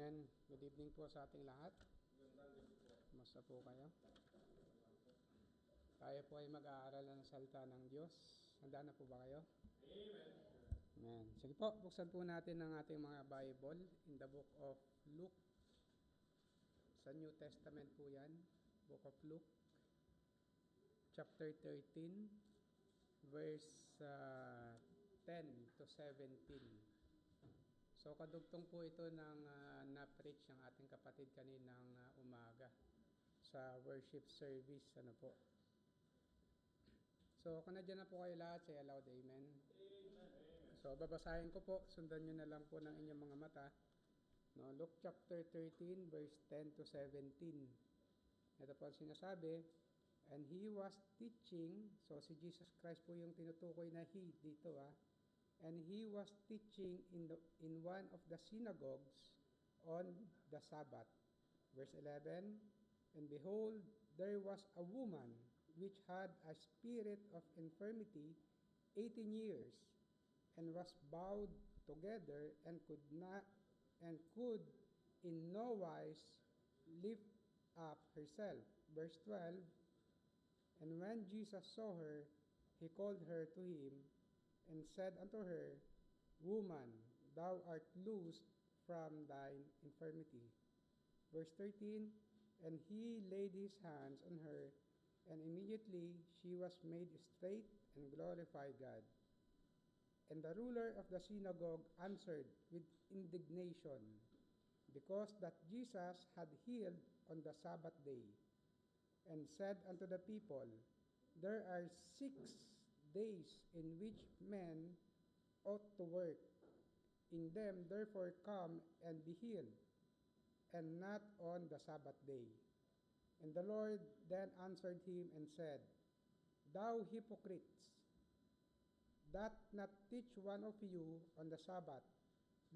Amen. Good evening po sa ating lahat. Kumusta po kayo? Tayo po ay mag-aaral ng salita ng Diyos. Handa na po ba kayo? Amen. Amen. Sige po, buksan po natin ang ating mga Bible in the book of Luke. Sa New Testament po yan. Book of Luke. Chapter 13, verse 10 to 17. So, kadugtong po ito ng na-preach ng ating kapatid kaninang umaga sa worship service. Ano po? So, kung nandiyan na po kayo lahat, say aloud, Amen. Amen. So, babasahin ko po. Sundan nyo na lang po ng inyong mga mata. No, Luke chapter 13, verse 10 to 17. Ito po ang sinasabi. And he was teaching. So, si Jesus Christ po yung tinutukoy na he dito And he was teaching in one of the synagogues on the Sabbath. Verse 11, and behold, there was a woman which had a spirit of infirmity 18 years, and was bowed together, and could in no wise lift up herself. Verse 12, and when Jesus saw her, he called her to him, and said unto her, Woman, thou art loosed from thine infirmity. Verse 13, and he laid his hands on her, and immediately she was made straight and glorified God. And the ruler of the synagogue answered with indignation, because that Jesus had healed on the Sabbath day, and said unto the people, There are 6 days in which men ought to work. In them therefore come and be healed, and not on the Sabbath day. And the Lord then answered him and said, Thou hypocrites, doth not teach one of you on the Sabbath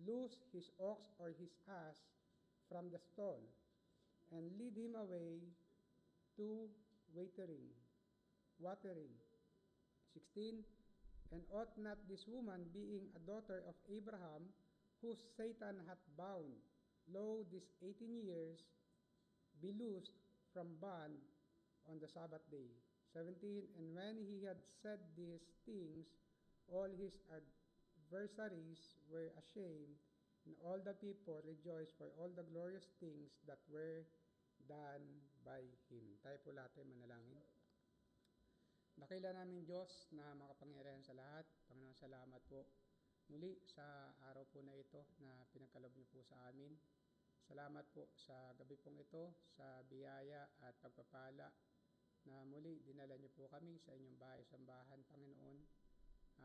loose his ox or his ass from the stall, and lead him away to watering. 16, and ought not this woman, being a daughter of Abraham, whose Satan hath bound, lo, these 18 years, be loosed from bond on the Sabbath day? 17, and when he had said these things, all his adversaries were ashamed, and all the people rejoiced for all the glorious things that were done by him. Tayo po lahat ay manalangin. Dakila namin Diyos na makapangyarihan sa lahat. Panginoon, salamat po muli sa araw po na ito na pinagkaloob niyo po sa amin. Salamat po sa gabi pong ito, sa biyaya at pagpapala na muli dinala niyo po kami sa inyong bahay-sambahan, Panginoon.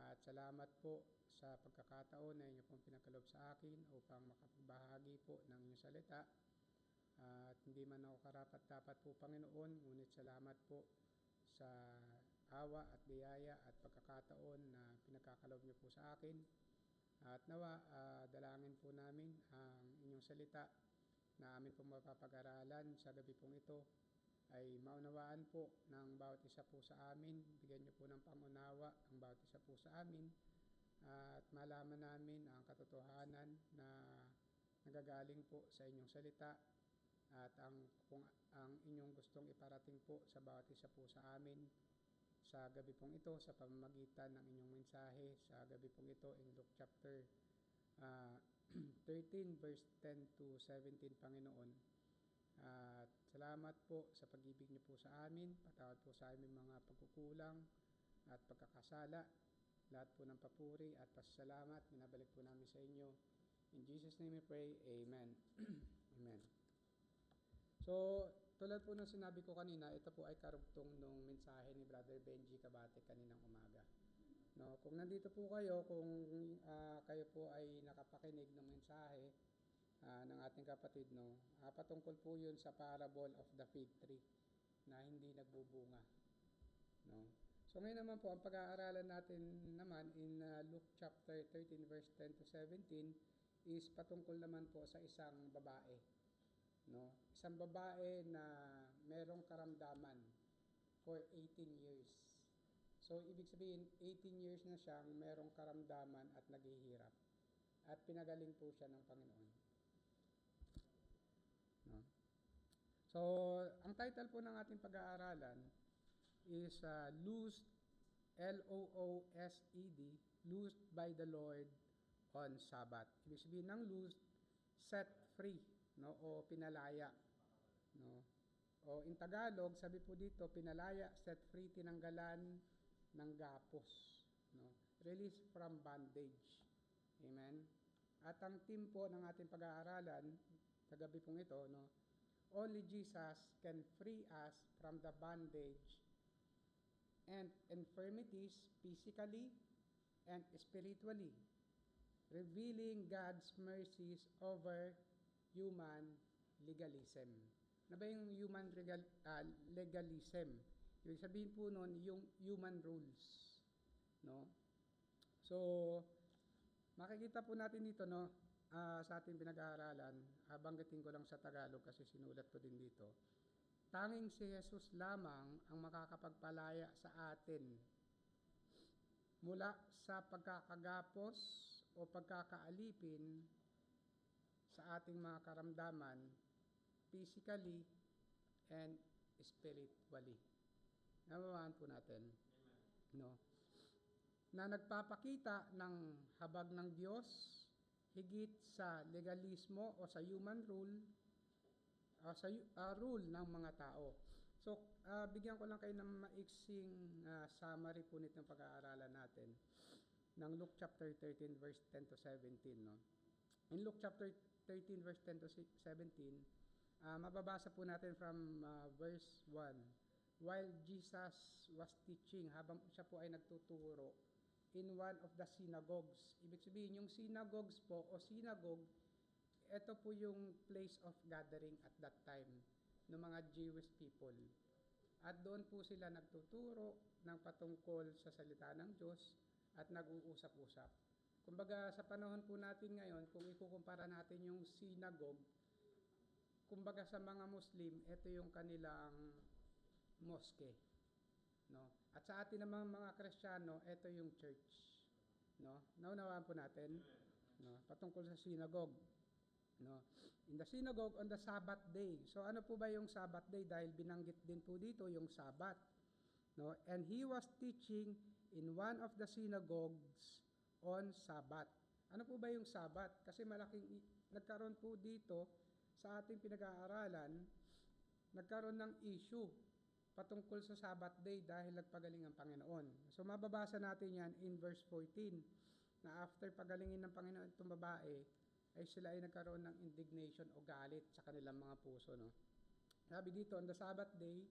At salamat po sa pagkakataon na inyo pong pinagkaloob sa akin upang makapagbahagi po ng inyong salita. At hindi man ako karapat-dapat po, Panginoon, ngunit salamat po sa awa at biyaya at pagkakataon na pinagkakaloob niyo po sa akin. At nawa, dalangin po namin ang inyong salita na amin pong mapapag-aralan sa gabi pong ito ay maunawaan po ng bawat isa po sa amin. Bigyan niyo po ng pangunawa ang bawat isa po sa amin at malaman namin ang katotohanan na nagagaling po sa inyong salita at ang inyong gustong iparating po sa bawat isa po sa amin sa gabi pong ito sa pamamagitan ng inyong mensahe sa gabi pong ito in Luke chapter 13 verse 10 to 17, Panginoon. At salamat po sa pag-ibig niyo po sa amin. Patawad po sa aming mga pagkukulang at pagkakasala. Lahat po ng papuri at pasasalamat binabalik po namin sa inyo. In Jesus' name we pray. Amen. Amen. So, tulad po ng sinabi ko kanina, ito po ay karugtong nung mensahe ni Brother Benji Cabate kaninang umaga. No, kung nandito po kayo, kung kayo po ay nakapakinig ng mensahe ng ating kapatid, no, patungkol po yun sa parable of the fig tree na hindi nagbubunga. No? So, ngayon naman po, ang pag-aaralan natin naman in Luke chapter 13 verse 10 to 17 is patungkol naman po sa isang babae. No, isang babae na merong karamdaman for 18 years. So, ibig sabihin, 18 years na siyang merong karamdaman at naghihirap. At pinagaling po siya ng Panginoon. So, ang title po ng ating pag-aaralan is Loosed, L-O-O-S-E-D, Loosed by the Lord on Sabbath. Ibig sabihin ng loosed, set free, no, o pinalaya, no. O in Tagalog, sabi po dito, pinalaya, set free, tinanggalan ng gapos, no. Release from bondage. Amen. At ang theme po ng ating pag-aaralan sa gabi pong ito, no, only Jesus can free us from the bondage and infirmities physically and spiritually, revealing God's mercies over human legalism. Ano ba yung human legalism? Ibig sabihin po nun, yung human rules. No? So, makikita po natin dito, no, sa ating pinag-aaralan, banggitin ko lang sa Tagalog kasi sinulat ko din dito. Tanging si Jesus lamang ang makakapagpalaya sa atin mula sa pagkakagapos o pagkakaalipin sa ating mga karamdaman, physically and spiritually. Nababaan po natin, no, na nagpapakita ng habag ng Diyos higit sa legalismo o sa human rule, sa rule ng mga tao. So, bigyan ko lang kayo ng maiksing summary po nitong pag-aaralan natin ng Luke chapter 13 verse 10 to 17, no. In Luke chapter 13 verse 10 to 17, mababasa po natin from verse 1. While Jesus was teaching, habang siya po ay nagtuturo in one of the synagogues. Ibig sabihin, yung synagogues po o synagogue, ito po yung place of gathering at that time ng mga Jewish people. At doon po sila nagtuturo ng patungkol sa salita ng Diyos at nag-uusap-usap. Kumbaga sa panahon po natin ngayon, kung ikukumpara natin yung synagogue, kumbaga sa mga Muslim, ito yung kanilang mosque, no? At sa atin namang mga Kristiyano, ito yung church, no? Naunawaan po natin, no, patungkol sa synagogue, no? In the synagogue on the Sabbath day. So ano po ba yung Sabbath day? Dahil binanggit din po dito yung Sabbath, no? And he was teaching in one of the synagogues on Sabbath. Ano po ba yung Sabbath? Kasi nagkaroon po dito sa ating pinag-aaralan, nagkaroon ng issue patungkol sa Sabbath day dahil nagpagaling ang Panginoon. So mababasa natin yan in verse 14, na after pagalingin ng Panginoon itong babae, ay sila ay nagkaroon ng indignation o galit sa kanilang mga puso, no. Sabi dito, on the Sabbath day,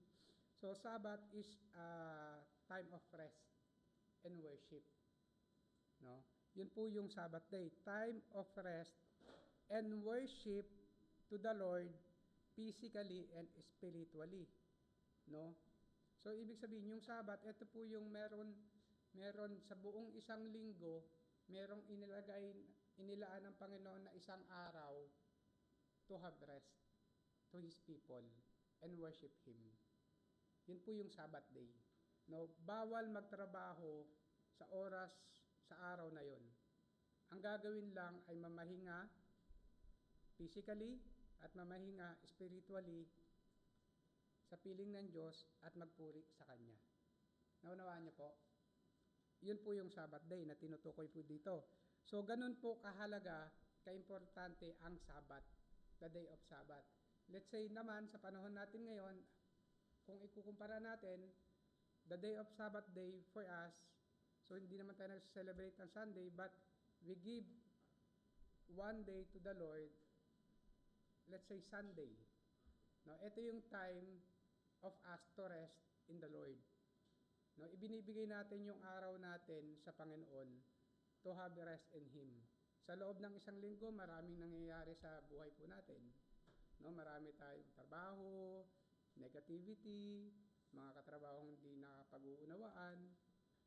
so Sabbath is time of rest and worship, no. Yun po yung Sabbath day, time of rest and worship to the Lord physically and spiritually, no. So ibig sabihin yung Sabbath, ito po yung meron sa buong isang linggo, merong inilaan ng Panginoon na isang araw to have rest to His people and worship Him. Yun po yung Sabbath day, no. Bawal magtrabaho sa oras sa araw na yon. Ang gagawin lang ay mamahinga physically at mamahinga spiritually sa piling ng Diyos at magpuri sa Kanya. Naunawaan niyo po? Yun po yung Sabbath day na tinutukoy po dito. So, ganun po kahalaga, kaimportante ang Sabbath, the day of Sabbath. Let's say naman, sa panahon natin ngayon, kung ikukumpara natin, the day of Sabbath day for us, so hindi naman tayo nag-celebrate ng Sunday, but we give one day to the Lord, let's say Sunday. No, ito yung time of us to rest in the Lord. No, ibinibigay natin yung araw natin sa Panginoon to have rest in Him. Sa loob ng isang linggo, maraming nangyayari sa buhay po natin. No, marami tayong trabaho, negativity, mga katrabahong hindi nakapag-uunawaan,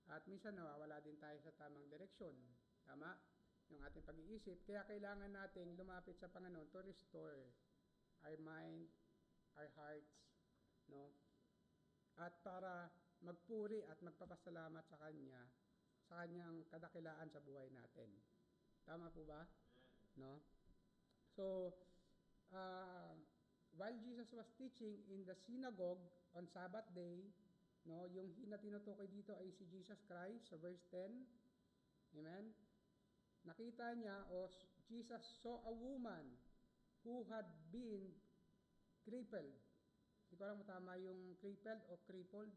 at minsan nawawala din tayo sa tamang direksyon. Tama? Yung ating pag-iisip. Kaya kailangan nating lumapit sa Panginoon to restore our mind, our hearts, no? At para magpuri at magpapasalamat sa Kanya, sa Kanyang kadakilaan sa buhay natin. Tama po ba? No? So, while Jesus was teaching in the synagogue on Sabbath day, no, yung na tinutukoy dito ay si Jesus Christ sa verse 10. Amen. Nakita niya Jesus saw a woman who had been crippled. Hindi ko alam tama yung crippled o crippled.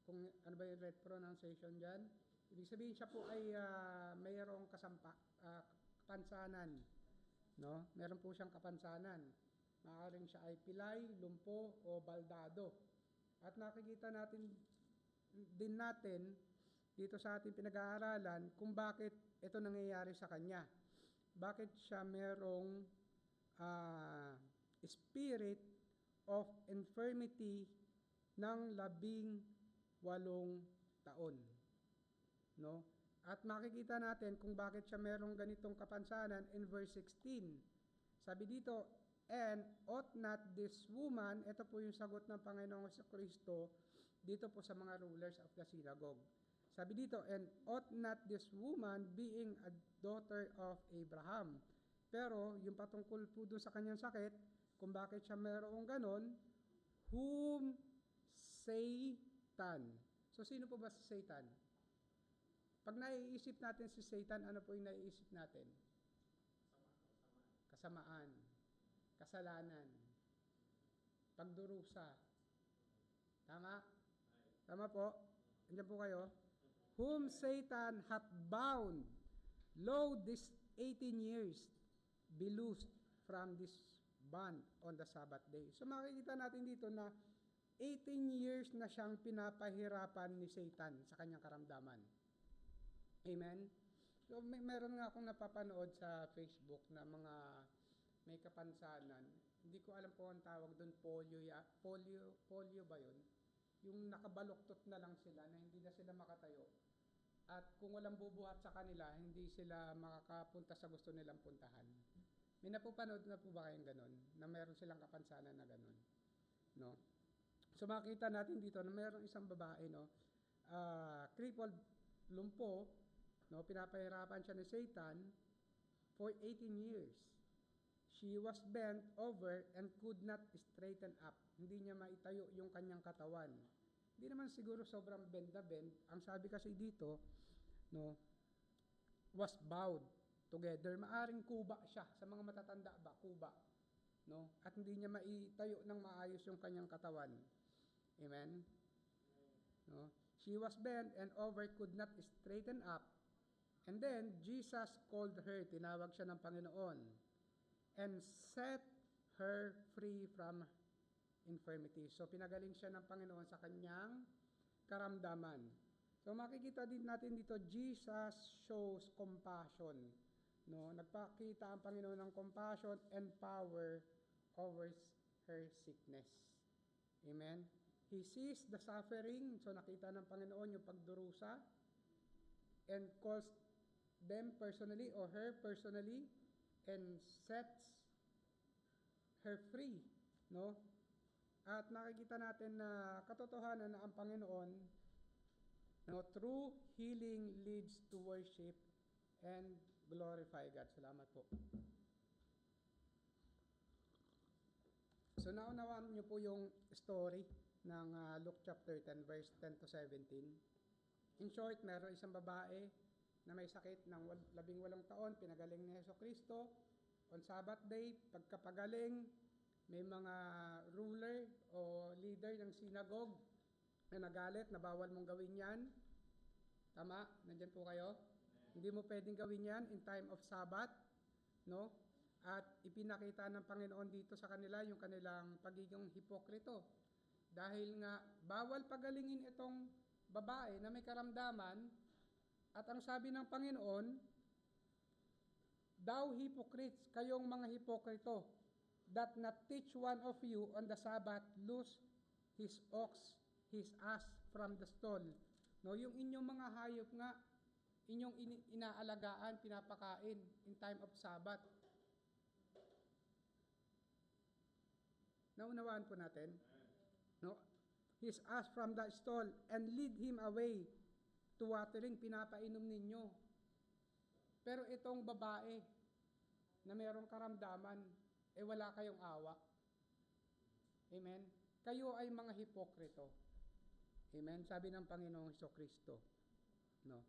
Kung ano ba yung right pronunciation dyan. Ibig sabihin siya po ay mayroong kapansanan. No? Meron po siyang kapansanan. Maaaring siya ay pilay, lumpo, o baldado. At nakikita natin dito sa ating pinag-aaralan kung bakit ito nangyayari sa kanya. Bakit siya merong spirit of infirmity ng 18 taon. No? At makikita natin kung bakit siya merong ganitong kapansanan in verse 16. Sabi dito, and ought not this woman, ito po yung sagot ng Panginoong Kristo dito po sa mga rulers of the synagogue. Sabi dito, and ought not this woman being a daughter of Abraham. Pero yung patungkol po doon sa kanyang sakit, kung bakit siya merong ganon, whom Satan. So sino po ba si Satan? Pag naiisip natin si Satan, ano po yung naiisip natin? Kasamaan, kasalanan, pagdurusa. Tama? Tama po? Andiyan po kayo? Whom Satan hath bound, lo, this 18 years, be loosed from this bond on the Sabbath day. So makikita natin dito na 18 years na siyang pinapahirapan ni Satan sa kanyang karamdaman. Amen? So meron nga akong napapanood sa Facebook na mga may kapansanan. Hindi ko alam po ang tawag doon, polio ba yun? Yung nakabaluktot na lang sila na hindi na sila makatayo. At kung walang bubuhat sa kanila, hindi sila makakapunta sa gusto nilang puntahan. May napapanood na po ba kayong ganon? Na meron silang kapansanan na ganon? No? So makita natin dito na meron isang babae, no? Crippled, lumpo, no? Pinapahirapan siya ni Satan for 18 years. She was bent over and could not straighten up. Hindi niya maitayo yung kanyang katawan. Hindi naman siguro sobrang bend na bend. Ang sabi kasi dito, no, was bowed together. Maaring kuba siya. Sa mga matatanda ba, kuba. No? At hindi niya maitayo ng maayos yung kanyang katawan. Amen? No? She was bent and over, could not straighten up. And then, Jesus called her. Tinawag siya ng Panginoon. And set her free from infirmity. So, pinagaling siya ng Panginoon sa kanyang karamdaman. So, makikita din natin dito, Jesus shows compassion. No? Nagpakita ang Panginoon ng compassion and power over her sickness. Amen? He sees the suffering. So, nakita ng Panginoon yung pagdurusa and calls them personally or her personally and sets her free. No? At nakikita natin na katotohanan na ang Panginoon, no, true healing leads to worship and glorify God. Salamat po. So naunawaan niyo po yung story ng Luke chapter 10 verse 10 to 17. In short, meron isang babae na may sakit ng 18 taon, pinagaling ni Jesucristo. On Sabbath day, pagkapagaling, may mga ruler o leader ng synagogue na nagalit na bawal mong gawin yan. Tama? Nandyan po kayo? Hindi mo pwedeng gawin yan in time of Sabbath. No? At ipinakita ng Panginoon dito sa kanila yung kanilang pagiging hipokrito. Dahil nga, bawal pagalingin itong babae na may karamdaman. At ang sabi ng Panginoon, thou hypocrites, kayong mga hipokrito, that not teach one of you on the Sabbath loose his ox, his ass from the stall. No, yung inyong mga hayop nga, inyong inaalagaan, pinapakain in time of Sabbath. Naunawaan po natin? No? His ass from the stall and lead him away to watering, pinapainom ninyo. Pero itong babae na mayroong karamdaman, wala kayong awa. Amen? Kayo ay mga hipokrito. Amen? Sabi ng Panginoong Hesukristo. No?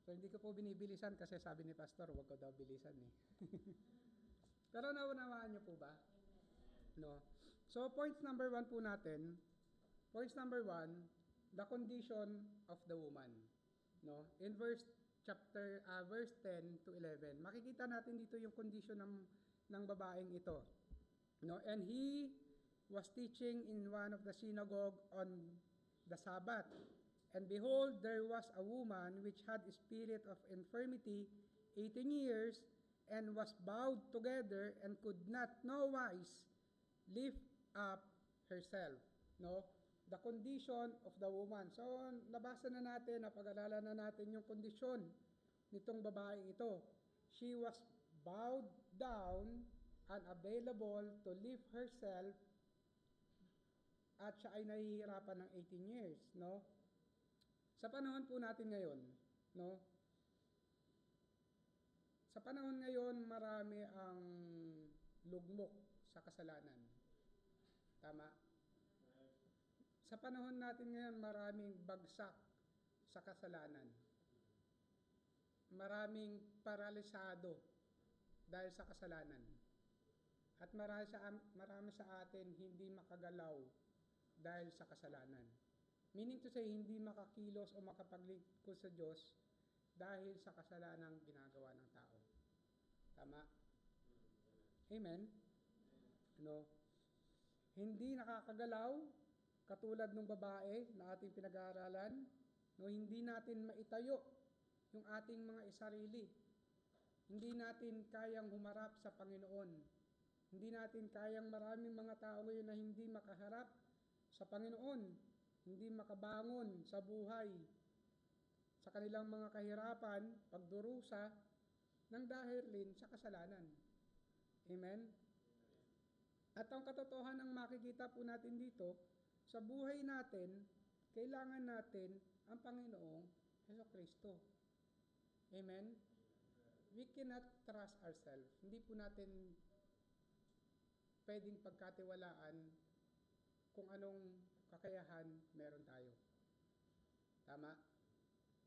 So, hindi ko po binibilisan kasi sabi ni Pastor, huwag ko daw bilisan eh. Pero naunawaan niyo po ba? No? So, points number 1 po natin. Points number 1, the condition of the woman. No? In verse 10 to 11, makikita natin dito yung condition ng babaeng ito. No? And he was teaching in one of the synagogue on the Sabbath. And behold, there was a woman which had a spirit of infirmity 18 years, and was bowed together, and could not no wise lift up herself. No? The condition of the woman. So, nabasa na natin, napag-alala na natin yung kondisyon nitong babaeng ito. She was bowed down, unavailable to lift herself, at siya ay nahihirapan ng 18 years, no? Sa panahon po natin ngayon, no? Sa panahon ngayon, marami ang lugmok sa kasalanan. Tama? Sa panahon natin ngayon, maraming bagsak sa kasalanan. Maraming paralisado dahil sa kasalanan. At marami sa atin hindi makagalaw dahil sa kasalanan. Meaning to say, hindi makakilos o makapaglingkod sa Diyos dahil sa kasalanang ginagawa ng tao. Tama? Amen? No? Hindi nakakagalaw, katulad ng babae na ating pinag-aaralan, no, hindi natin maitayo yung ating mga isarili. Hindi natin kayang humarap sa Panginoon. Hindi natin kayang, maraming mga tao ngayon na hindi makaharap sa Panginoon, hindi makabangon sa buhay, sa kanilang mga kahirapan, pagdurusa, nang dahil rin sa kasalanan. Amen? At ang katotohanan ang makikita po natin dito, sa buhay natin, kailangan natin ang Panginoong Hesukristo. Amen? We cannot trust ourselves. Hindi po natin pwedeng pagkatiwalaan kung anong kakayahan meron tayo. Tama?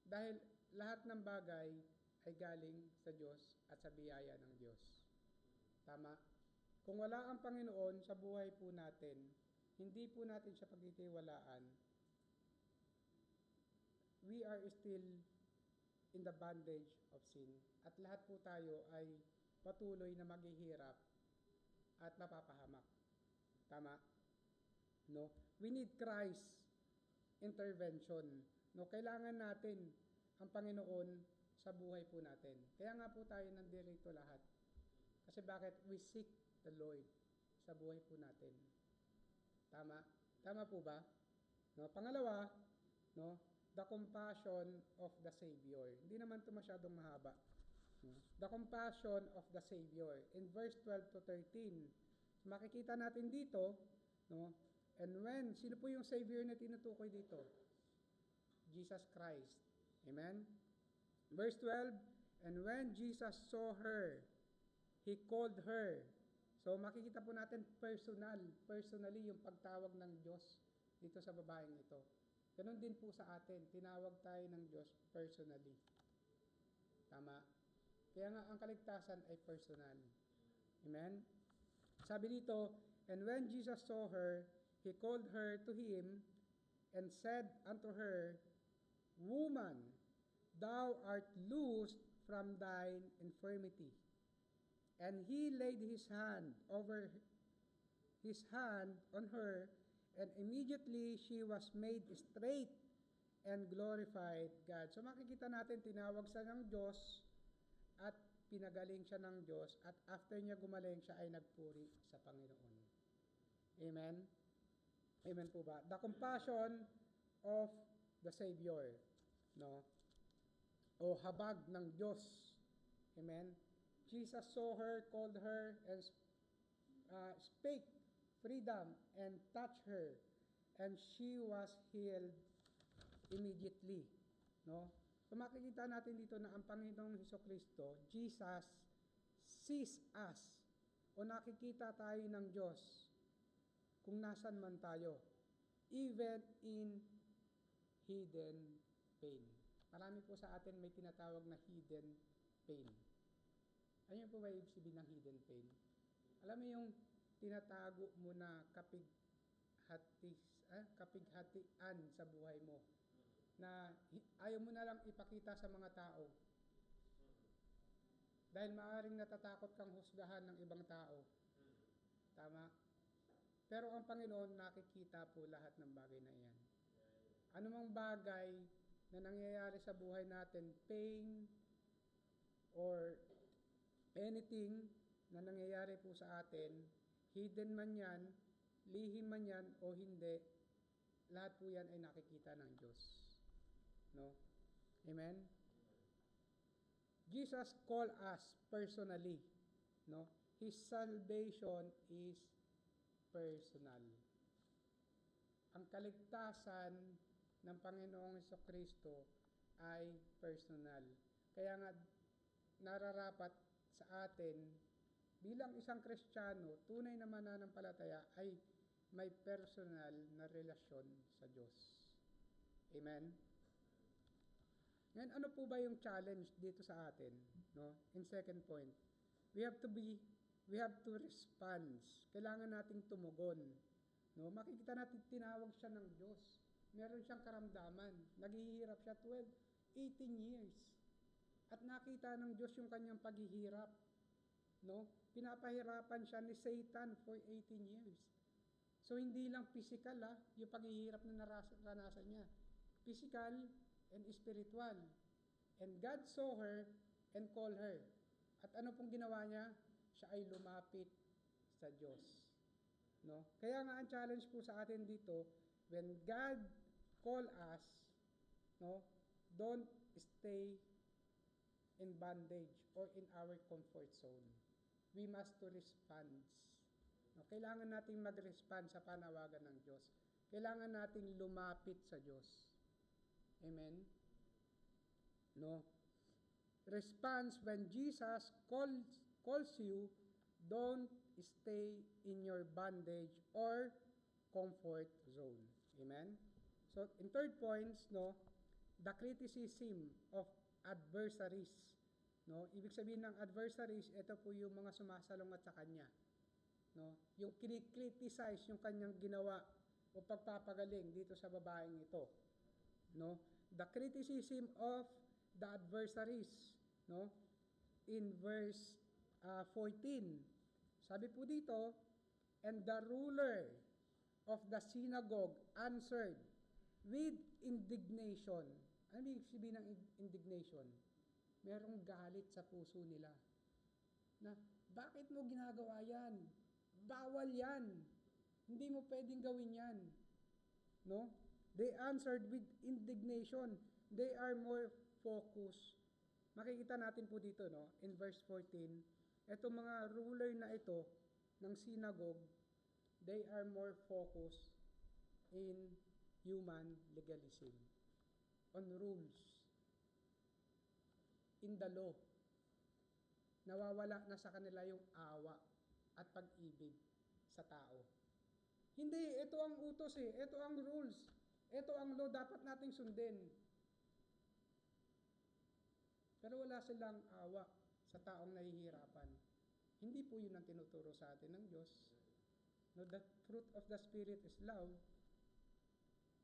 Dahil lahat ng bagay ay galing sa Diyos at sa biyaya ng Diyos. Tama? Kung wala ang Panginoon sa buhay po natin, hindi po natin siya pagtitiwalaan, we are still in the bondage of sin. At lahat po tayo ay patuloy na maghihirap at mapapahamak. Tama? No? We need Christ intervention. No? Kailangan natin ang Panginoon sa buhay po natin. Kaya nga po tayo nandito lahat. Kasi bakit? We seek the Lord sa buhay po natin. Tama? Tama po ba? No? Pangalawa, no? The compassion of the Savior. Hindi naman ito masyadong mahaba. No? The compassion of the Savior. In verse 12 to 13, makikita natin dito, no? And when, sino po yung Savior na tinutukoy dito? Jesus Christ. Amen? Verse 12, and when Jesus saw her, He called her. So makikita po natin personally yung pagtawag ng Diyos dito sa babaeng ito. Ganon din po sa atin, tinawag tayo ng Diyos personally. Tama? Kaya nga ang kaligtasan ay personal. Amen? Sabi dito, and when Jesus saw her, He called her to Him and said unto her, Woman, thou art loosed from thine infirmity. And He laid His hand on her, and immediately she was made straight and glorified God. So makikita natin, tinawag siya ng Diyos at pinagaling siya ng Diyos, at after niya gumaling, siya ay nagpuri sa Panginoon. Amen? Amen po ba? The compassion of the Savior. No? O habag ng Diyos. Amen? Jesus saw her, called her, and spake freedom, and touched her, and she was healed immediately. No? So makikita natin dito na ang Panginoong Hesukristo, Jesus, sees us o nakikita tayo ng Diyos kung nasan man tayo, even in hidden pain. Marami po sa atin may tinatawag na hidden pain. Ano po ba ibig sabihin ng hidden pain? Alam mo yung tinatago mo na kapighatian sa buhay mo na ayaw mo na lang ipakita sa mga tao dahil maaaring natatakot kang husgahan ng ibang tao. Tama? Pero ang Panginoon nakikita po lahat ng bagay na iyan. Anumang bagay na nangyayari sa buhay natin, pain or anything na nangyayari po sa atin, hidden man yan, lihim man yan o hindi, lahat po yan ay nakikita ng Diyos. No? Amen? Jesus called us personally. No? His salvation is personal. Ang kaligtasan ng Panginoong Jesucristo ay personal. Kaya nga nararapat sa atin bilang isang Kristiyano, tunay na mananampalataya ay may personal na relasyon sa Diyos. Amen? Ngayon, ano po ba yung challenge dito sa atin? No? In second point, we have to respond. Kailangan nating tumugon. No? Makikita natin, tinawag siya ng Diyos. Meron siyang karamdaman. Naghihirap siya 18 years. At nakita ng Diyos yung kanyang paghihirap. No? Pinapahirapan siya ni Satan for 18 years. So, hindi lang physical, yung paghihirap na naranasan niya. Physical and spiritual. And God saw her and called her. At ano pong ginawa niya? Siya ay lumapit sa Diyos. No? Kaya nga ang challenge po sa atin dito, when God call us, no, don't stay in bondage or in our comfort zone. We must to respond. No? Kailangan nating mag-respond sa panawagan ng Diyos. Kailangan nating lumapit sa Diyos. Amen? No? Response when Jesus calls you, don't stay in your bondage or comfort zone. Amen? So, in third points, no, the criticism of adversaries. No? Ibig sabihin ng adversaries, ito po yung mga sumasalungat sa kanya. No? Yung kinikriticize yung kanyang ginawa o pagpapagaling dito sa babaeng ito. No? The criticism of the adversaries. No? In verse 14, sabi po dito, and the ruler of the synagogue answered with indignation. Ano ibig sabihin ng indignation? Merong galit sa puso nila. Na, bakit mo ginagawa yan? Bawal yan. Hindi mo pwedeng gawin yan. No? They answered with indignation. They are more focused. Makikita natin po dito, no? In verse 14, itong mga ruler na ito ng synagogue, they are more focused in human legalism, on rules, in the law. Nawawala na sa kanila yung awa at pag-ibig sa tao. Hindi, ito ang utos ito ang rules, ito ang law, dapat nating sundin. Pero wala silang awa sa taong nahihirapan. Hindi po yun ang tinuturo sa atin ng Diyos. No, the fruit of the Spirit is love.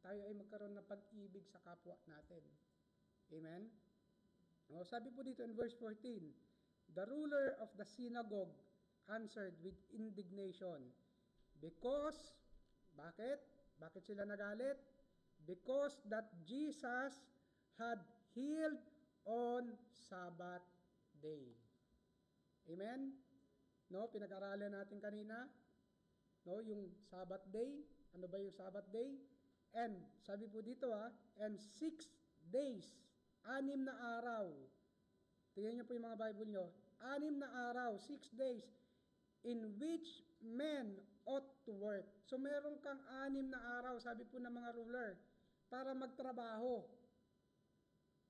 Tayo ay magkaroon ng pag-ibig sa kapwa natin. Amen? No, sabi po dito in verse 14, the ruler of the synagogue answered with indignation. Because, bakit? Bakit sila nagalit? Because that Jesus had healed on Sabbath day. Amen? No, pinag-aralan natin kanina, no, yung Sabbath day. Ano ba yung Sabbath day? And, sabi po dito and 6 days, 6 na araw. Tingnan niyo po yung mga Bible nyo. 6 na araw, 6 days, in which men ought to work. So, meron kang 6 na araw, sabi po ng mga ruler, para magtrabaho.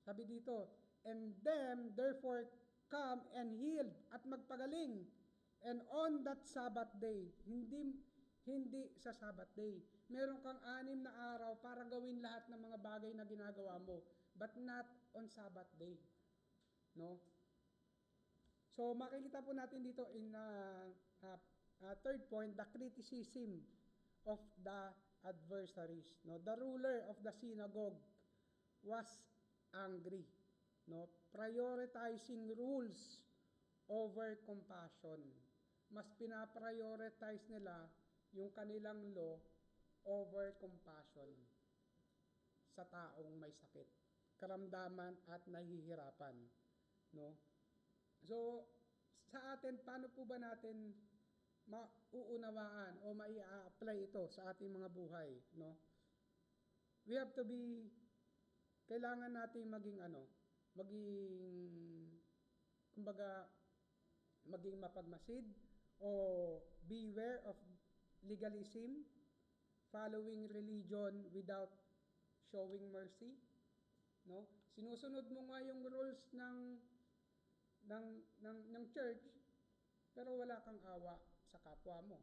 Sabi dito, and them therefore come and healed at magpagaling And on that Sabbath day, hindi sa Sabbath day, meron kang 6 na araw para gawin lahat ng mga bagay na ginagawa mo, but not on Sabbath day. No? So makikita po natin dito in third point, the criticism of the adversaries. No? The ruler of the synagogue was angry. No? Prioritizing rules over compassion. Mas pinaprioritize nila yung kanilang law over compassion sa taong may sakit, karamdaman at nahihirapan. No? So, sa atin, paano po ba natin mauunawaan o mai-apply ito sa ating mga buhay? No? We have to be, kailangan natin kumbaga, maging mapagmasid o beware of legalism, following religion without showing mercy. No? Sinusunod mo nga yung rules ng church, pero wala kang awa sa kapwa mo.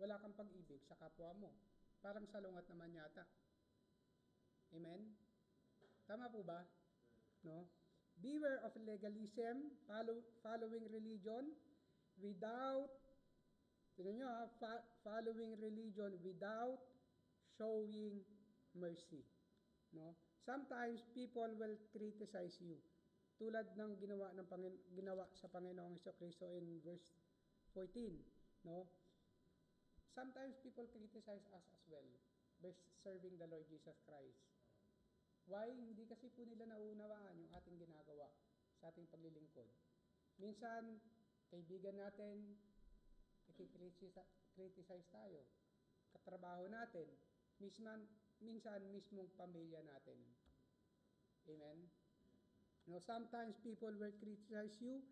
Wala kang pag-ibig sa kapwa mo. Parang salungat naman yata. Amen? Tama po ba? No? Beware of legalism, following religion without, following religion without showing mercy. No? Sometimes people will criticize you. Tulad ng ginawa sa Panginoong Jesucristo in verse 14, no? Sometimes people criticize us as well by serving the Lord Jesus Christ. Why? Hindi kasi po nila nauunawaan yung ating ginagawa sa ating paglilingkod. Minsan, kaibigan natin, criticize tayo. Katrabaho natin. Minsan, mismong pamilya natin. Amen? No, sometimes people will criticize you,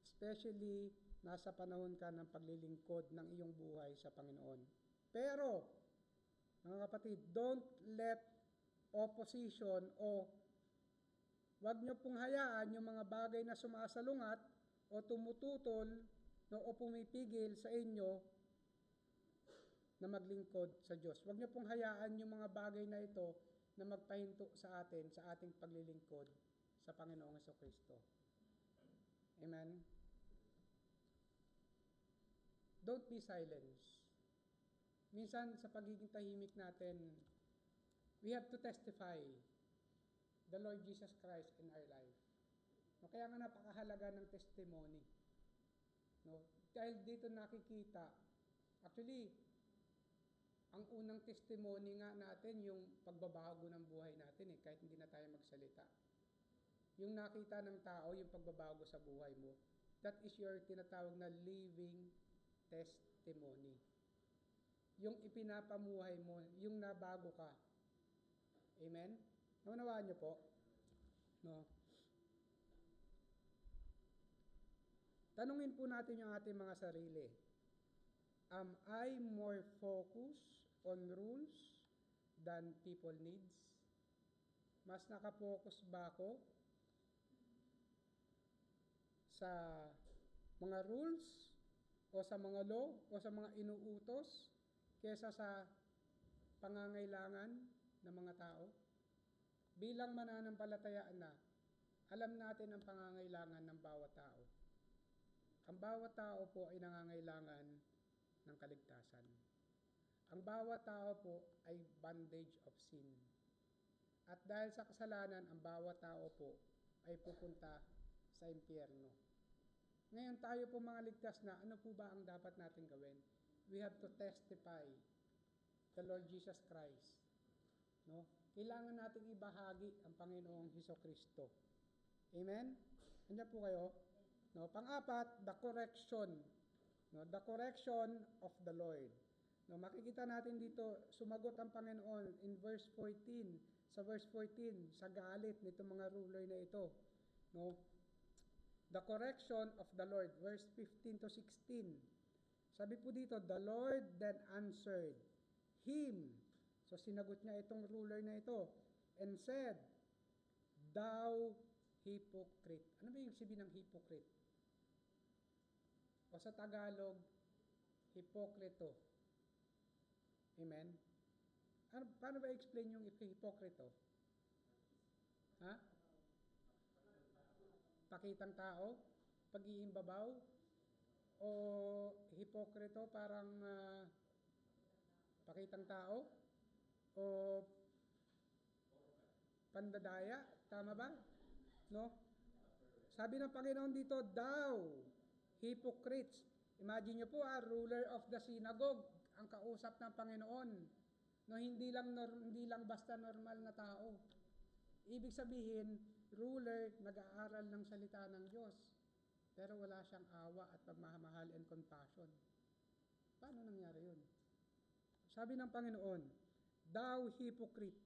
especially nasa panahon ka ng paglilingkod ng iyong buhay sa Panginoon. Pero, mga kapatid, don't let opposition o wag nyo pong hayaan yung mga bagay na sumasalungat o tumututol o pumipigil sa inyo na maglingkod sa Diyos. Wag nyo pong hayaan yung mga bagay na ito na magpahinto sa atin sa ating paglilingkod sa Panginoong Jesucristo. Amen? Don't be silenced. Minsan sa pagiging tahimik natin, we have to testify the Lord Jesus Christ in our life. No, kaya nga napakahalaga ng testimony. No? Dahil dito nakikita, actually, ang unang testimony nga natin, yung pagbabago ng buhay natin, kahit hindi na tayo magsalita. Yung nakita ng tao, yung pagbabago sa buhay mo, that is your tinatawag na living testimony. Yung ipinapamuhay mo, yung nabago ka. Amen? Naunawaan niyo po? No? Tanungin po natin yung ating mga sarili. Am I more focused on rules than people needs? Mas nakapokus ba ako sa mga rules o sa mga law o sa mga inuutos kesa sa pangangailangan ng mga tao? Bilang mananampalataya na, alam natin ang pangangailangan ng bawat tao. Ang bawat tao po ay nangangailangan ng kaligtasan. Ang bawat tao po ay bondage of sin. At dahil sa kasalanan, ang bawat tao po ay pupunta sa impyerno. Ngayon tayo po mga ligtas na, ano po ba ang dapat natin gawin? We have to testify the Lord Jesus Christ. No? Kailangan nating ibahagi ang Panginoong Jesucristo. Amen? Nandiyan po kayo? No? Pang-apat, the correction. No? The correction of the Lord. No? Makikita natin dito, sumagot ang Panginoon in verse 14. Sa verse 14, sa galit nitong mga ruler na ito. No? The correction of the Lord. Verse 15 to 16. Sabi po dito, the Lord then answered him. So sinagot niya itong ruler na ito and said, thou hypocrite. Ano ba yung sabi ng hypocrite? O sa Tagalog, hipokrito. Amen? Paano ba explain yung hipokrito? Ha? Pakitang tao? Pag-iimbabaw? O hipokrito parang pakitang tao? O pandadaya? Tama ba? No? Sabi ng Panginoon dito, thou, hypocrites. Imagine nyo po, ruler of the synagogue, ang kausap ng Panginoon. No, hindi lang basta normal na tao. Ibig sabihin, ruler, nag-aaral ng salita ng Diyos. Pero wala siyang awa at pagmamahal and compassion. Paano nangyari yun? Sabi ng Panginoon, thou hypocrite,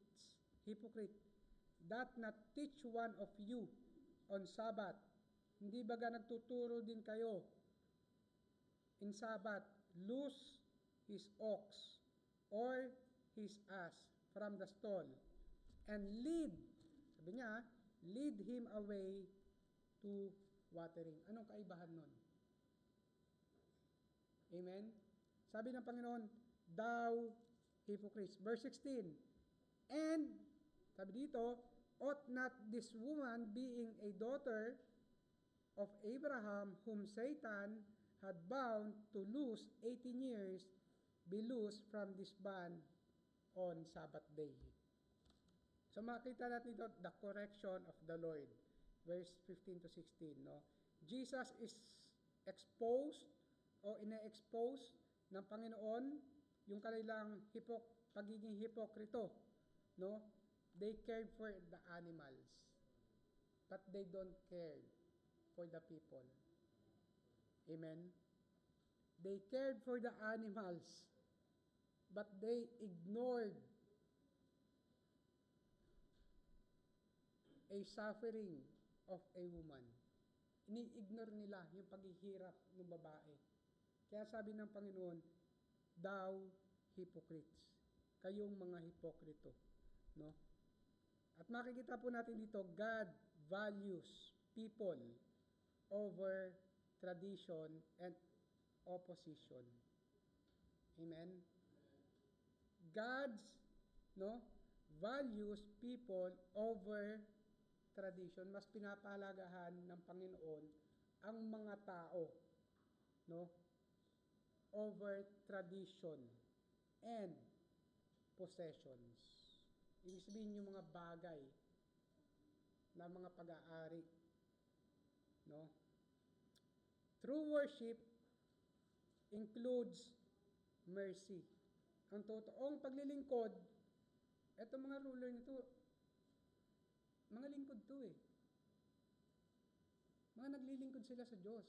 that not teach one of you on Sabbath. Hindi baga nagtuturo din kayo in Sabbath, loose his ox or his ass from the stall and sabi niya, lead him away to watering. Anong kaibahan nun? Amen? Sabi ng Panginoon, thou hypocrites. Verse 16, and, sabi dito, ought not this woman, being a daughter of Abraham, whom Satan had bound to loose 18 years, be loosed from this bond on Sabbath day. So makita natin dito, the correction of the Lord. Verse 15 to 16, no? Jesus is exposed o ina-expose ng Panginoon yung kanilang pagiging hipokrito, no? They cared for the animals, but they don't care for the people. Amen? They cared for the animals, but they ignored a suffering of a woman. Ini-ignore nila yung paghihirap ng babae. Kaya sabi ng Panginoon, thou hypocrites. Kayong mga hipokrito. No? At makikita po natin dito, God values people over tradition and opposition. Amen? God's values people over tradition. Mas pinapahalagahan ng Panginoon ang mga tao, no? Over tradition and possessions. Ibig sabihin yung mga bagay na mga pag-aari, no? True worship includes mercy. Ang totoong paglilingkod, etong mga ruler nito, mga lingkod to eh. Mga naglilingkod sila sa Diyos.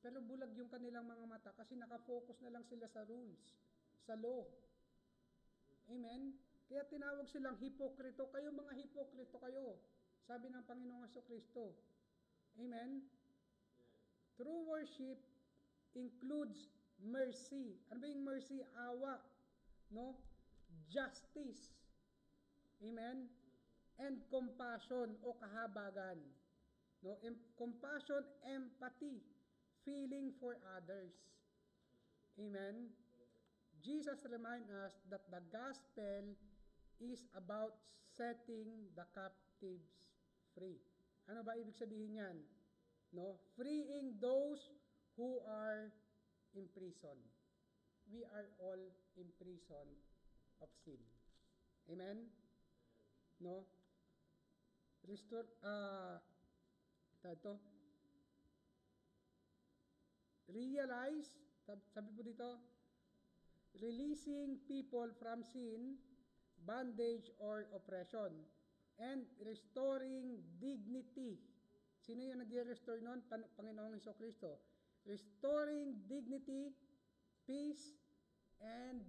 Pero bulag yung kanilang mga mata kasi nakafocus na lang sila sa rules, sa law. Amen? Kaya tinawag silang hipokrito. Kayo mga hipokrito kayo. Sabi ng Panginoong Jesucristo. Amen? True worship includes mercy. Ano ba yung mercy? Awa. No? Justice. Amen? And compassion o kahabagan. No? Compassion, empathy, feeling for others. Amen? Jesus reminds us that the gospel is about setting the captives free. Ano ba ibig sabihin yan? No? Freeing those who are in prison. We are all in prison of sin. Amen? No? Restore, realize, sabi po dito, releasing people from sin, bondage, or oppression, and restoring dignity. Sino yung nag-restore nun? Panginoong Jesucristo. Restoring dignity, peace, and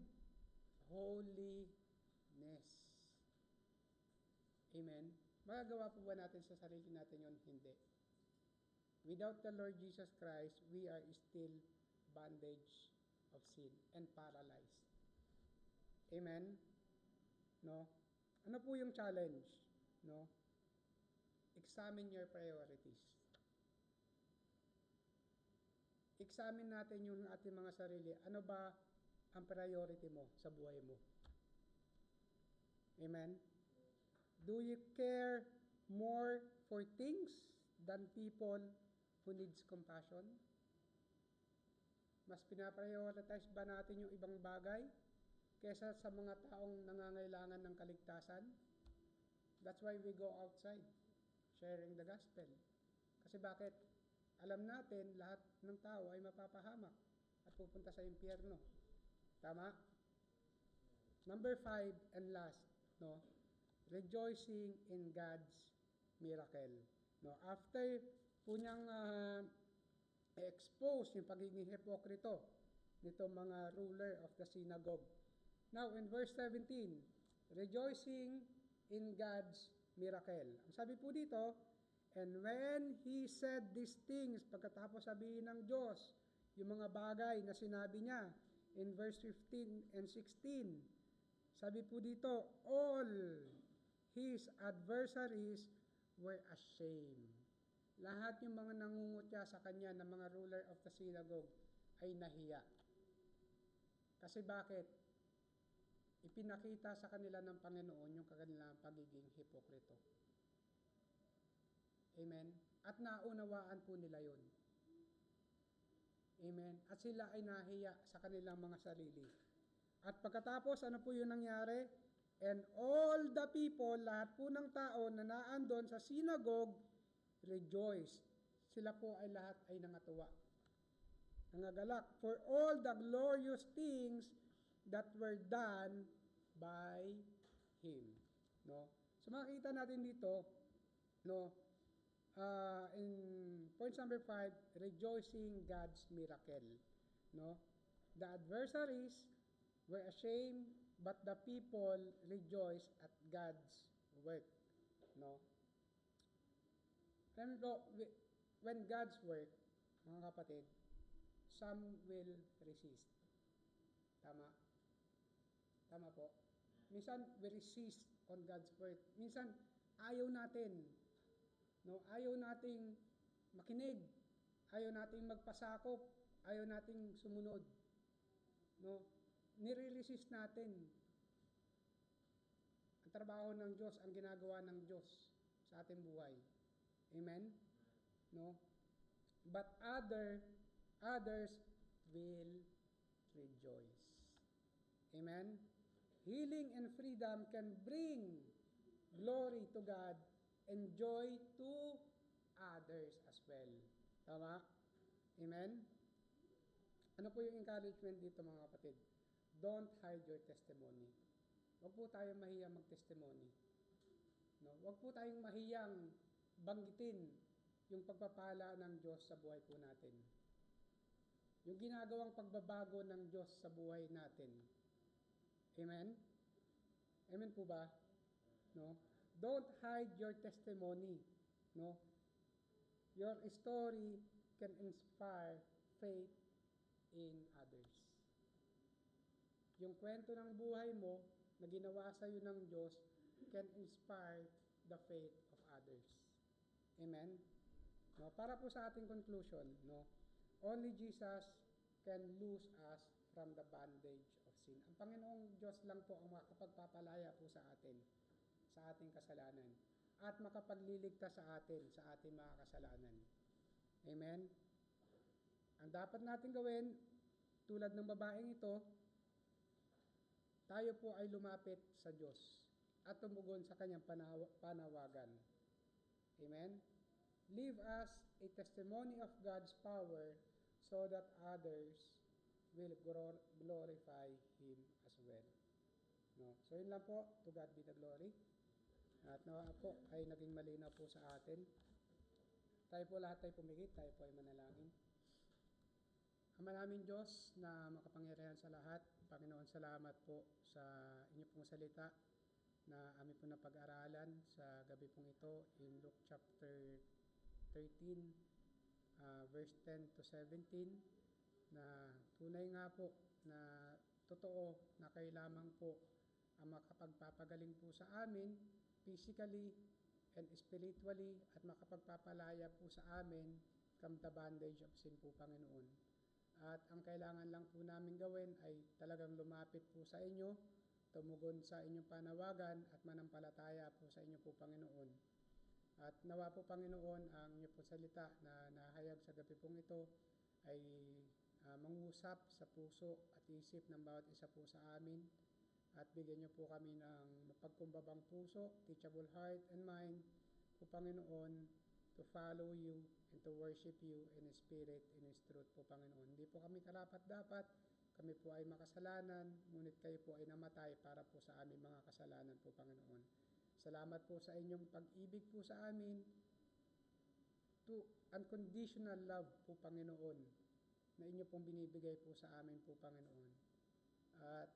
holiness. Amen? Magagawa po ba natin sa sarili natin yun? Hindi. Without the Lord Jesus Christ, we are still bondage of sin and paralyzed. Amen? No? Ano po yung challenge? No? Examine your priorities. examine natin yung ating mga sarili. Ano ba ang priority mo sa buhay mo? Amen? Do you care more for things than people who needs compassion? Mas pinaprioritize ba natin yung ibang bagay kesa sa mga taong nangangailangan ng kaligtasan? That's why we go outside, sharing the gospel. Kasi bakit? Alam natin, lahat ng tao ay mapapahamak at pupunta sa impyerno. Tama? Number 5 and last, no? Rejoicing in God's miracle. No? After po niyang expose yung pagiging hipokrito nito mga ruler of the synagogue. Now, in verse 17, rejoicing in God's miracle. Ang sabi po dito, and when he said these things, pagkatapos sabihin ng Diyos, yung mga bagay na sinabi niya, in verse 15 and 16, sabi po dito, all his adversaries were ashamed. Lahat yung mga nangungutya sa kanya ng mga ruler of the synagogue ay nahiya. Kasi bakit? Ipinakita sa kanila ng Panginoon yung kanilang pagiging hipokrito. Amen? At naunawaan po nila yun. Amen? At sila ay nahiya sa kanilang mga sarili. At pagkatapos, ano po yung nangyari? And all the people, lahat po ng tao na naandon sa synagogue, rejoiced. Sila po ay lahat ay nangatuwa. Nangagalak for all the glorious things that were done by him. No? So makikita natin dito, no, in point number 5, rejoicing God's miracle. No? The adversaries were ashamed, but the people rejoiced at God's work. No? When God's work, mga kapatid, some will resist. Tama? Tama po. Minsan, we resist on God's word. Minsan, ayaw natin. No? Ayaw nating makinig. Ayaw nating magpasakop. Ayaw nating sumunod. No? Nire-resist natin. Ang trabaho ng Diyos, ang ginagawa ng Diyos sa ating buhay. Amen? No? But others will rejoice. Amen? Healing and freedom can bring glory to God and joy to others as well. Tama? Amen? Ano po yung encouragement dito mga kapatid? Don't hide your testimony. Huwag po tayong mahiyang mag-testimony. No? Huwag po tayong mahiyang banggitin yung pagpapala ng Diyos sa buhay po natin. Yung ginagawang pagbabago ng Diyos sa buhay natin. Amen? Amen po ba? No? Don't hide your testimony. No? Your story can inspire faith in others. Yung kwento ng buhay mo na ginawa sa iyo ng Diyos can inspire the faith of others. Amen? No? Para po sa ating conclusion, no? Only Jesus can loose us from the bondage of sin. Ang Panginoong Diyos lang po ang makapagpapalaya po sa atin, sa ating kasalanan, at makapagliligtas sa atin, sa ating mga kasalanan. Amen? Ang dapat natin gawin, tulad ng babaeng ito, tayo po ay lumapit sa Diyos at tumugon sa kanyang panawagan. Amen? Leave us a testimony of God's power so that others will glorify Him as well. No? So yun lang po. To God be the glory. At nawa po ay naging malinaw po sa atin. Tayo po lahat ay pumikit. Tayo po ay manalangin. Ama namin Diyos na makapangyarihan sa lahat. Panginoon, salamat po sa inyo pong salita na amin po na pag-aralan sa gabi pong ito in Luke chapter 13, verse 10 to 17, na tunay nga po na totoo na kayo lamang po ang makapagpapagaling po sa amin physically and spiritually at makapagpapalaya po sa amin from the bondage of sin po, Panginoon. At ang kailangan lang po namin gawin ay talagang lumapit po sa inyo, tumugon sa inyong panawagan at manampalataya po sa inyo po, Panginoon. At nawa po, Panginoon, ang inyo po salita na nahayag sa gabi pong ito ay mangusap sa puso at isip ng bawat isa po sa amin. At bigyan niyo po kami ng mapagkumbabang puso, teachable heart and mind po, Panginoon, to follow you and to worship you in spirit and in truth po, Panginoon. Hindi po kami karapat-dapat, kami po ay makasalanan, ngunit kayo po ay namatay para po sa aming mga kasalanan po, Panginoon. Salamat po sa inyong pag-ibig po sa amin, to unconditional love po, Panginoon, na inyo pong binibigay po sa amin po, Panginoon. At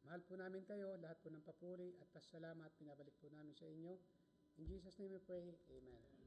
mahal po namin kayo, lahat po ng papuri at pasalamat, pinabalik po namin sa inyo. In Jesus' name we pray, Amen.